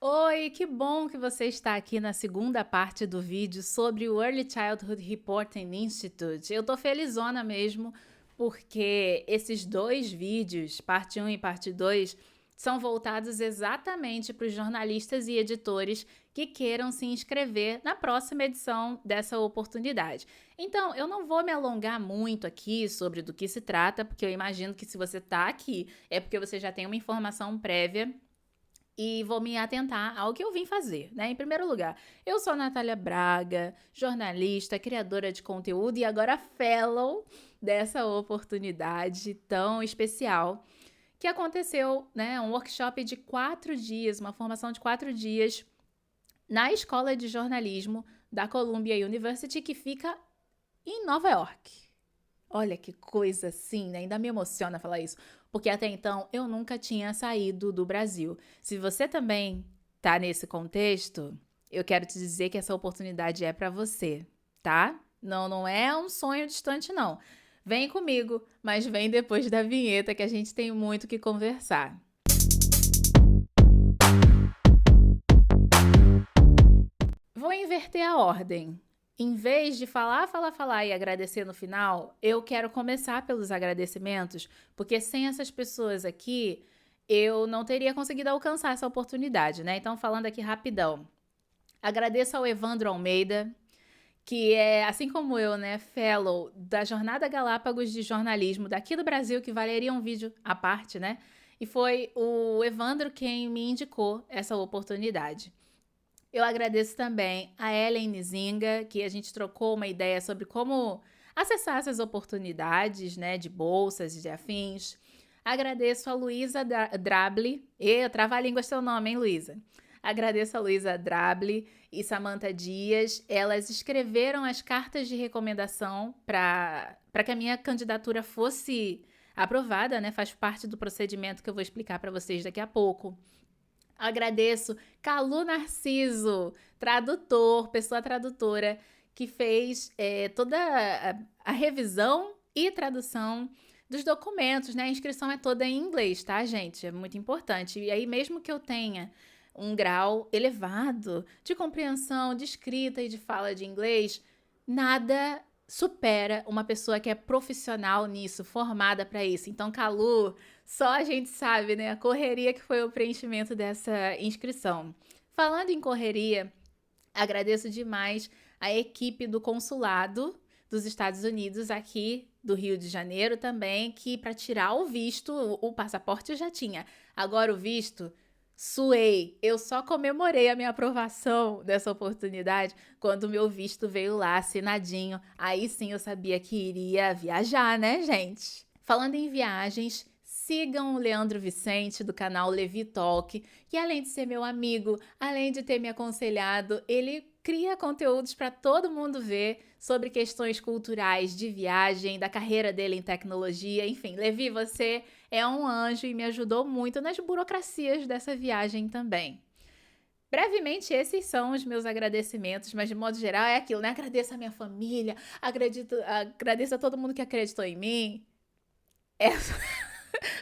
Oi, que bom que você está aqui na segunda parte do vídeo sobre o Early Childhood Reporting Institute. Eu tô felizona mesmo, porque esses dois vídeos, parte um e parte 2, são voltados exatamente para os jornalistas e editores que queiram se inscrever na próxima edição dessa oportunidade. Então, eu não vou me alongar muito aqui sobre do que se trata, porque eu imagino que se você está aqui é porque você já tem uma informação prévia e vou me atentar ao que eu vim fazer, né? Em primeiro lugar, eu sou a Natália Braga, jornalista, criadora de conteúdo e agora fellow dessa oportunidade tão especial que aconteceu, né? Um workshop de 4 dias, uma formação de 4 dias na Escola de Jornalismo da Columbia University, que fica em Nova York. Olha que coisa assim, né? Ainda me emociona falar isso, porque até então eu nunca tinha saído do Brasil. Se você também tá nesse contexto, eu quero te dizer que essa oportunidade é para você, tá? Não, não é um sonho distante não. Vem comigo, mas vem depois da vinheta que a gente tem muito que conversar. Vou inverter a ordem. Em vez de falar e agradecer no final, eu quero começar pelos agradecimentos, porque sem essas pessoas aqui, eu não teria conseguido alcançar essa oportunidade, né? Então, falando aqui rapidão. Agradeço ao Evandro Almeida, que é, assim como eu, né, fellow da Jornada Galápagos de Jornalismo daqui do Brasil, que valeria um vídeo à parte, né? E foi o Evandro quem me indicou essa oportunidade. Eu agradeço também a Ellen Nizinga, que a gente trocou uma ideia sobre como acessar essas oportunidades, né, de bolsas e de afins. Agradeço a Luísa Drabli, trava-língua seu nome, hein, Luísa? Agradeço a Luísa Drabli e Samantha Dias. Elas escreveram as cartas de recomendação para que a minha candidatura fosse aprovada, né? Faz parte do procedimento que eu vou explicar para vocês daqui a pouco. Agradeço Calu Narciso, tradutor, pessoa tradutora, que fez toda a revisão e tradução dos documentos, né? A inscrição é toda em inglês, tá, gente? É muito importante. E aí, mesmo que eu tenha um grau elevado de compreensão, de escrita e de fala de inglês, nada supera uma pessoa que é profissional nisso, formada para isso. Então, Calu, só a gente sabe, né? A correria que foi o preenchimento dessa inscrição. Falando em correria, agradeço demais a equipe do consulado dos Estados Unidos aqui do Rio de Janeiro também, que para tirar o visto, o passaporte eu já tinha. Agora o visto, suei. Eu só comemorei a minha aprovação dessa oportunidade quando o meu visto veio lá assinadinho. Aí sim eu sabia que iria viajar, né, gente? Falando em viagens, sigam o Leandro Vicente do canal Levi Talk, que além de ser meu amigo, além de ter me aconselhado, ele cria conteúdos para todo mundo ver sobre questões culturais, de viagem, da carreira dele em tecnologia, enfim. Levi, você é um anjo e me ajudou muito nas burocracias dessa viagem também. Brevemente, esses são os meus agradecimentos, mas de modo geral é aquilo, né? Agradeço a minha família, agradeço a todo mundo que acreditou em mim. É,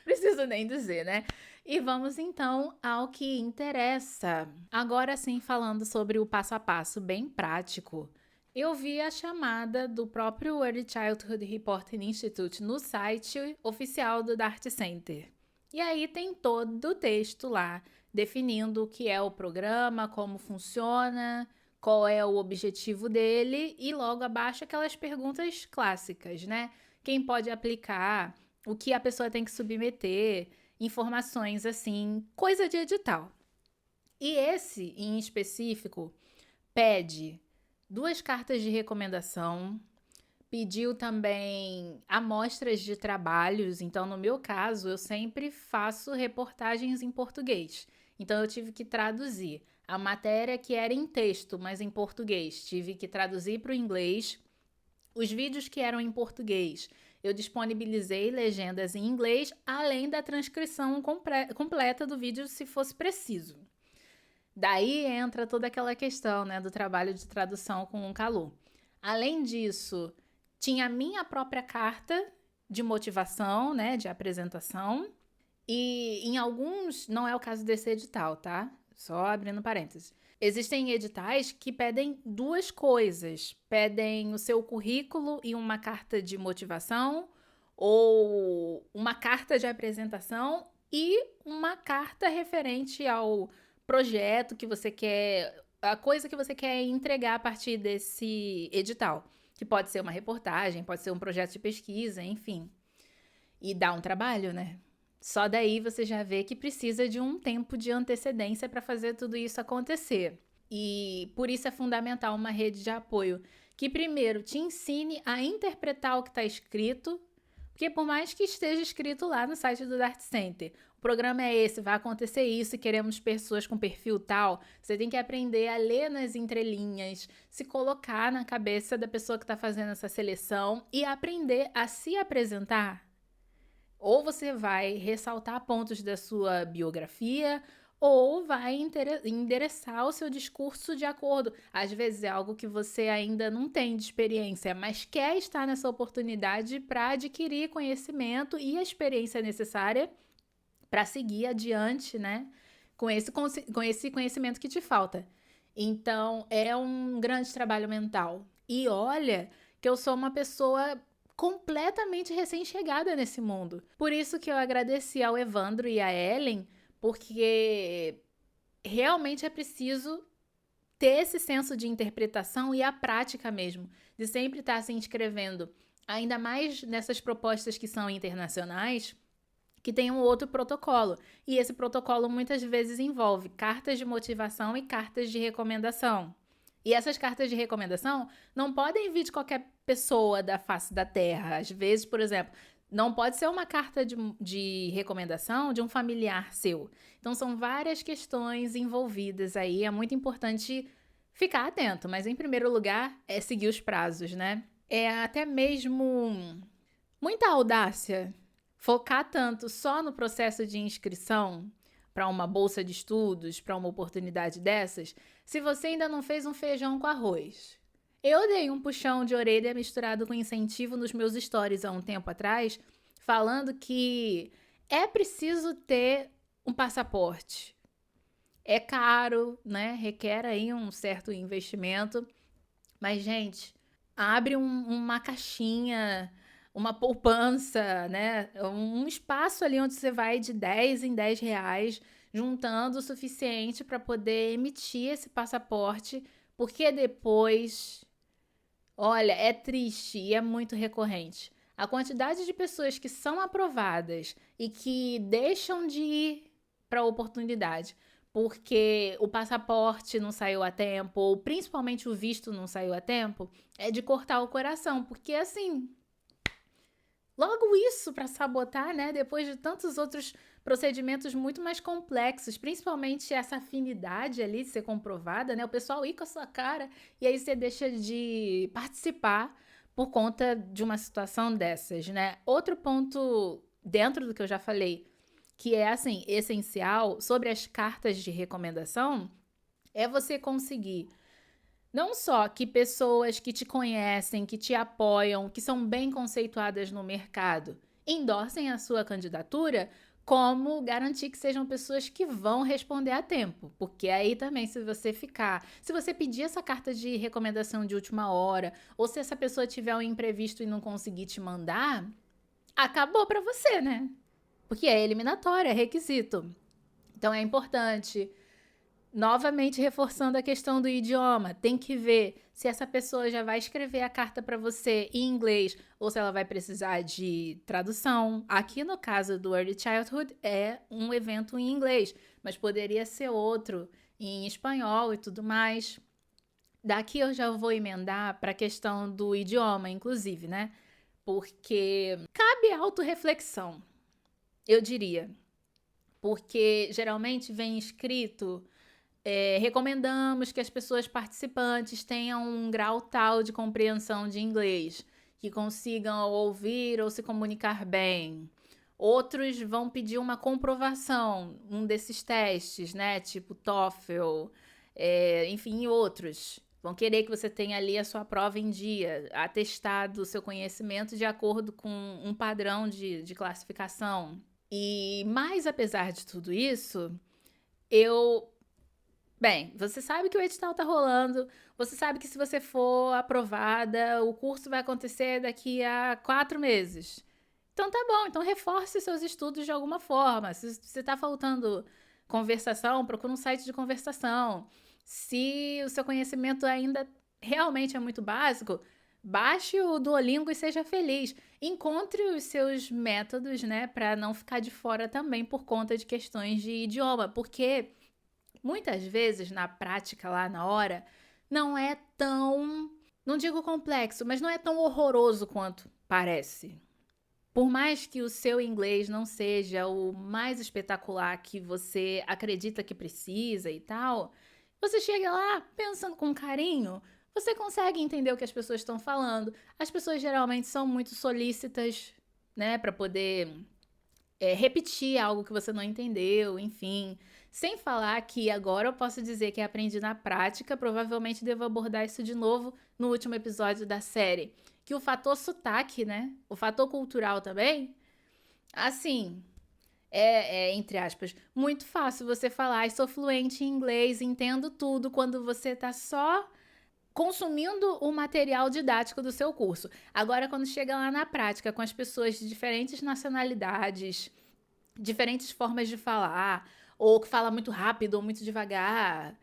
preciso nem dizer, né? E vamos então ao que interessa. Agora sim, falando sobre o passo a passo bem prático. Eu vi a chamada do próprio Early Childhood Reporting Institute no site oficial do Dart Center. E aí tem todo o texto lá, definindo o que é o programa, como funciona, qual é o objetivo dele e logo abaixo aquelas perguntas clássicas, né? Quem pode aplicar, o que a pessoa tem que submeter, informações assim, coisa de edital. E esse, em específico, pede 2 cartas de recomendação, pediu também amostras de trabalhos. Então, no meu caso, eu sempre faço reportagens em português. Então, eu tive que traduzir a matéria que era em texto, mas em português. Tive que traduzir para o inglês. Os vídeos que eram em português, eu disponibilizei legendas em inglês, além da transcrição completa do vídeo, se fosse preciso. Daí entra toda aquela questão, né, do trabalho de tradução com o Calu. Além disso, tinha a minha própria carta de motivação, né, de apresentação. E em alguns, não é o caso desse edital, tá? Só abrindo parênteses. Existem editais que pedem duas coisas. Pedem o seu currículo e uma carta de motivação, ou uma carta de apresentação e uma carta referente ao projeto que você quer, a coisa que você quer entregar a partir desse edital. Que pode ser uma reportagem, pode ser um projeto de pesquisa, enfim. E dá um trabalho, né? Só daí você já vê que precisa de um tempo de antecedência para fazer tudo isso acontecer. E por isso é fundamental uma rede de apoio que primeiro te ensine a interpretar o que está escrito, porque por mais que esteja escrito lá no site do Dart Center, o programa é esse, vai acontecer isso e queremos pessoas com perfil tal, você tem que aprender a ler nas entrelinhas, se colocar na cabeça da pessoa que está fazendo essa seleção e aprender a se apresentar. Ou você vai ressaltar pontos da sua biografia, ou vai endereçar o seu discurso de acordo. Às vezes é algo que você ainda não tem de experiência, mas quer estar nessa oportunidade para adquirir conhecimento e a experiência necessária para seguir adiante, né? Com esse conhecimento que te falta. Então, é um grande trabalho mental. E olha que eu sou uma pessoa completamente recém-chegada nesse mundo. Por isso que eu agradeci ao Evandro e à Ellen, porque realmente é preciso ter esse senso de interpretação e a prática mesmo, de sempre estar se inscrevendo, ainda mais nessas propostas que são internacionais, que tem um outro protocolo. E esse protocolo muitas vezes envolve cartas de motivação e cartas de recomendação. E essas cartas de recomendação não podem vir de qualquer pessoa da face da Terra. Às vezes, por exemplo, não pode ser uma carta de recomendação de um familiar seu. Então, são várias questões envolvidas aí. É muito importante ficar atento. Mas, em primeiro lugar, é seguir os prazos, né? É até mesmo muita audácia focar tanto só no processo de inscrição para uma bolsa de estudos, para uma oportunidade dessas, se você ainda não fez um feijão com arroz. Eu dei um puxão de orelha misturado com incentivo nos meus stories há um tempo atrás, falando que é preciso ter um passaporte. É caro, né? Requer aí um certo investimento. Mas, gente, abre uma caixinha, uma poupança, né? Um espaço ali onde você vai de 10 em 10 reais, juntando o suficiente para poder emitir esse passaporte, porque depois, olha, é triste e é muito recorrente. A quantidade de pessoas que são aprovadas e que deixam de ir para a oportunidade porque o passaporte não saiu a tempo, ou principalmente o visto não saiu a tempo, é de cortar o coração, porque assim, logo isso para sabotar, né? Depois de tantos outros procedimentos muito mais complexos, principalmente essa afinidade ali de ser comprovada, né? O pessoal ir com a sua cara e aí você deixa de participar por conta de uma situação dessas, né? Outro ponto dentro do que eu já falei, que é assim, essencial sobre as cartas de recomendação, é você conseguir não só que pessoas que te conhecem, que te apoiam, que são bem conceituadas no mercado, endossem a sua candidatura, como garantir que sejam pessoas que vão responder a tempo. Porque aí também, se você pedir essa carta de recomendação de última hora, ou se essa pessoa tiver um imprevisto e não conseguir te mandar, acabou para você, né? Porque é eliminatório, é requisito. Então é importante, novamente reforçando a questão do idioma, tem que ver se essa pessoa já vai escrever a carta para você em inglês ou se ela vai precisar de tradução. Aqui no caso do Early Childhood é um evento em inglês, mas poderia ser outro em espanhol e tudo mais. Daqui eu já vou emendar para a questão do idioma, inclusive, né? Porque cabe autorreflexão, eu diria. Porque geralmente vem escrito, recomendamos que as pessoas participantes tenham um grau tal de compreensão de inglês, que consigam ouvir ou se comunicar bem. Outros vão pedir uma comprovação, um desses testes, né? Tipo TOEFL, enfim, outros. Vão querer que você tenha ali a sua prova em dia, atestado o seu conhecimento de acordo com um padrão de classificação. Mas apesar de tudo isso, eu Bem, você sabe que o edital tá rolando, você sabe que se você for aprovada, o curso vai acontecer daqui a 4 meses. Então tá bom, então reforce seus estudos de alguma forma. Se tá faltando conversação, procura um site de conversação. Se o seu conhecimento ainda realmente é muito básico, baixe o Duolingo e seja feliz. Encontre os seus métodos, né, para não ficar de fora também por conta de questões de idioma, porque muitas vezes na prática lá na hora não é tão, não digo complexo, mas não é tão horroroso quanto parece. Por mais que o seu inglês não seja o mais espetacular que você acredita que precisa e tal, você chega lá pensando com carinho, você consegue entender o que as pessoas estão falando. As pessoas geralmente são muito solícitas, né, para poder repetir algo que você não entendeu, enfim. Sem falar que agora eu posso dizer que aprendi na prática, provavelmente devo abordar isso de novo no último episódio da série. Que o fator sotaque, né? O fator cultural também, assim, entre aspas, muito fácil você falar, sou fluente em inglês, entendo tudo, quando você tá só consumindo o material didático do seu curso. Agora, quando chega lá na prática, com as pessoas de diferentes nacionalidades, diferentes formas de falar, ou que fala muito rápido ou muito devagar,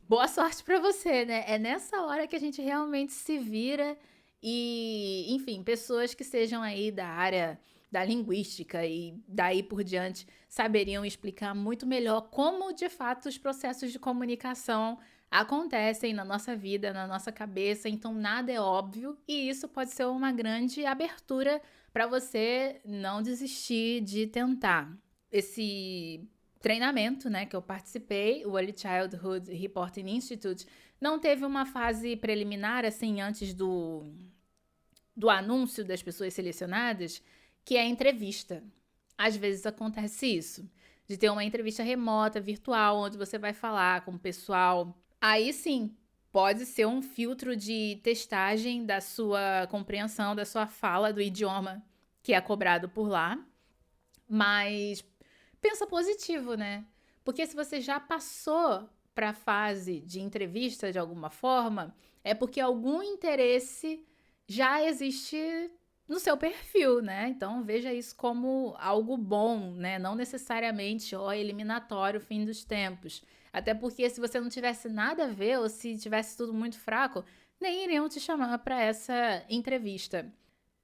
boa sorte para você, né? É nessa hora que a gente realmente se vira e, enfim, pessoas que sejam aí da área da linguística e daí por diante saberiam explicar muito melhor como de fato os processos de comunicação acontecem na nossa vida, na nossa cabeça, então nada é óbvio e isso pode ser uma grande abertura para você não desistir de tentar. Esse treinamento, né, que eu participei, o Early Childhood Reporting Institute, não teve uma fase preliminar, assim, antes do anúncio das pessoas selecionadas, que é a entrevista. Às vezes acontece isso, de ter uma entrevista remota, virtual, onde você vai falar com o pessoal. Aí sim, pode ser um filtro de testagem da sua compreensão, da sua fala, do idioma que é cobrado por lá, mas pensa positivo, né? Porque se você já passou para a fase de entrevista de alguma forma, é porque algum interesse já existe no seu perfil, né? Então veja isso como algo bom, né? Não necessariamente, ó, eliminatório, fim dos tempos. Até porque se você não tivesse nada a ver ou se tivesse tudo muito fraco, nem iriam te chamar para essa entrevista.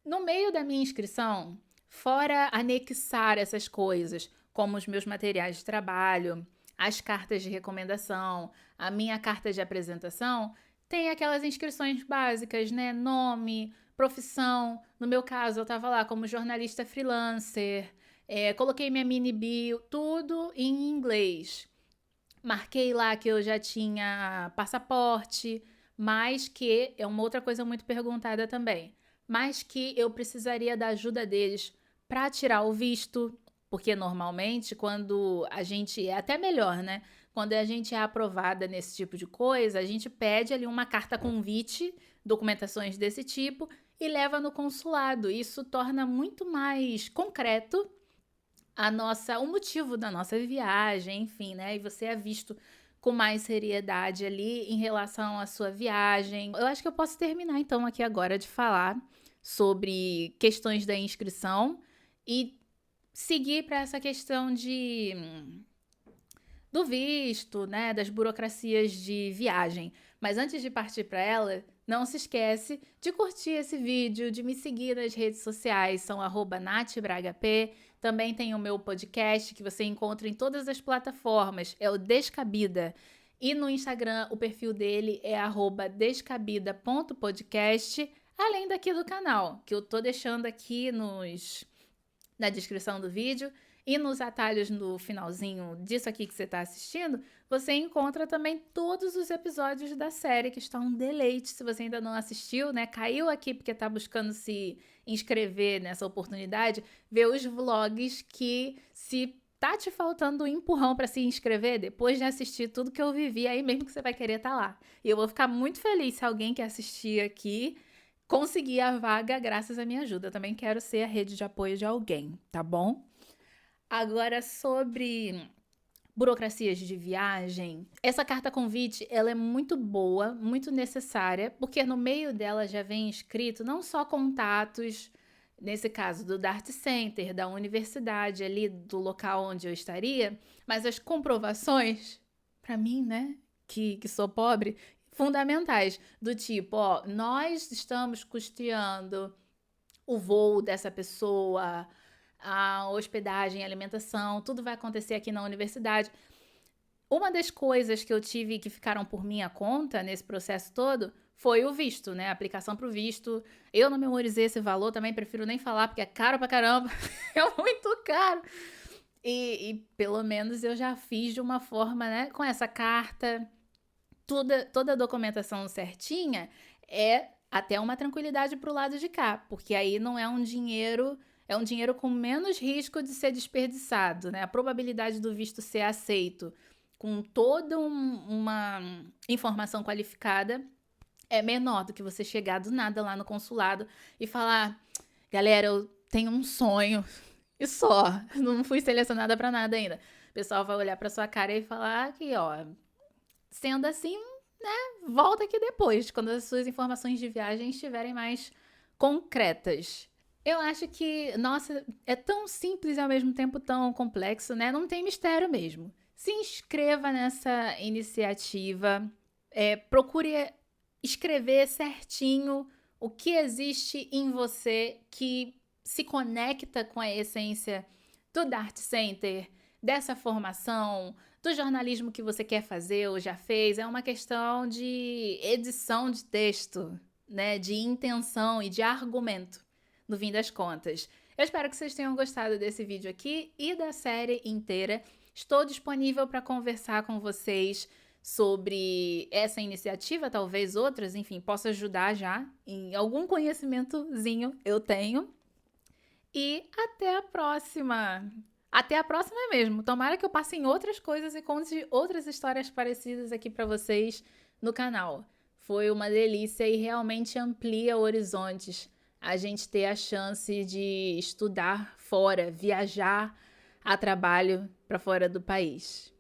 No meio da minha inscrição, fora anexar essas coisas, como os meus materiais de trabalho, as cartas de recomendação, a minha carta de apresentação, tem aquelas inscrições básicas, né? Nome, profissão. No meu caso, eu estava lá como jornalista freelancer, coloquei minha mini bio, tudo em inglês. Marquei lá que eu já tinha passaporte, mas que é uma outra coisa muito perguntada também. Mas que eu precisaria da ajuda deles para tirar o visto, porque normalmente quando a gente é até melhor, né? Quando a gente é aprovada nesse tipo de coisa, a gente pede ali uma carta convite, documentações desse tipo e leva no consulado. Isso torna muito mais concreto o motivo da nossa viagem, enfim, né? E você é visto com mais seriedade ali em relação à sua viagem. Eu acho que eu posso terminar então aqui agora de falar sobre questões da inscrição e seguir para essa questão de do visto, né, das burocracias de viagem. Mas antes de partir para ela, não se esquece de curtir esse vídeo, de me seguir nas redes sociais, são @nathbragap. Também tem o meu podcast que você encontra em todas as plataformas, é o Descabida. E no Instagram, o perfil dele é @descabida.podcast, além daqui do canal, que eu tô deixando aqui na descrição do vídeo e nos atalhos no finalzinho disso aqui que você está assistindo, você encontra também todos os episódios da série, que está um deleite. Se você ainda não assistiu, né? Caiu aqui porque está buscando se inscrever nessa oportunidade, ver os vlogs que se tá te faltando um empurrão para se inscrever, depois de assistir tudo que eu vivi, aí mesmo que você vai querer estar lá. E eu vou ficar muito feliz se alguém que assistir aqui conseguir a vaga graças à minha ajuda. Eu também quero ser a rede de apoio de alguém, tá bom? Agora, sobre burocracias de viagem. Essa carta convite, ela é muito boa, muito necessária, porque no meio dela já vem escrito não só contatos, nesse caso do Dart Center, da universidade ali, do local onde eu estaria, mas as comprovações, para mim, né, que sou pobre, fundamentais, do tipo, ó, nós estamos custeando o voo dessa pessoa, a hospedagem, a alimentação, tudo vai acontecer aqui na universidade. Uma das coisas que eu tive que ficaram por minha conta nesse processo todo foi o visto, né? A aplicação para o visto. Eu não memorizei esse valor, também prefiro nem falar, porque é caro pra caramba. É muito caro. E pelo menos eu já fiz de uma forma, né? Com essa carta, toda a documentação certinha, é até uma tranquilidade pro lado de cá, porque aí não é um dinheiro. É um dinheiro com menos risco de ser desperdiçado, né? A probabilidade do visto ser aceito com toda uma informação qualificada é menor do que você chegar do nada lá no consulado e falar: galera, eu tenho um sonho e só, não fui selecionada para nada ainda. O pessoal vai olhar para sua cara e falar aqui, ó, sendo assim, volta aqui depois, quando as suas informações de viagem estiverem mais concretas. Eu acho que, nossa, é tão simples e ao mesmo tempo tão complexo, né? Não tem mistério mesmo. Se inscreva nessa iniciativa, procure escrever certinho o que existe em você que se conecta com a essência do Dart Center, dessa formação, do jornalismo que você quer fazer ou já fez. É uma questão de edição de texto, né? De intenção e de argumento, no fim das contas. Eu espero que vocês tenham gostado desse vídeo aqui e da série inteira. Estou disponível para conversar com vocês sobre essa iniciativa, talvez outras, enfim, posso ajudar já em algum conhecimentozinho eu tenho. E até a próxima! Até a próxima mesmo. Tomara que eu passe em outras coisas e conte outras histórias parecidas aqui para vocês no canal. Foi uma delícia e realmente amplia horizontes a gente ter a chance de estudar fora, viajar a trabalho para fora do país.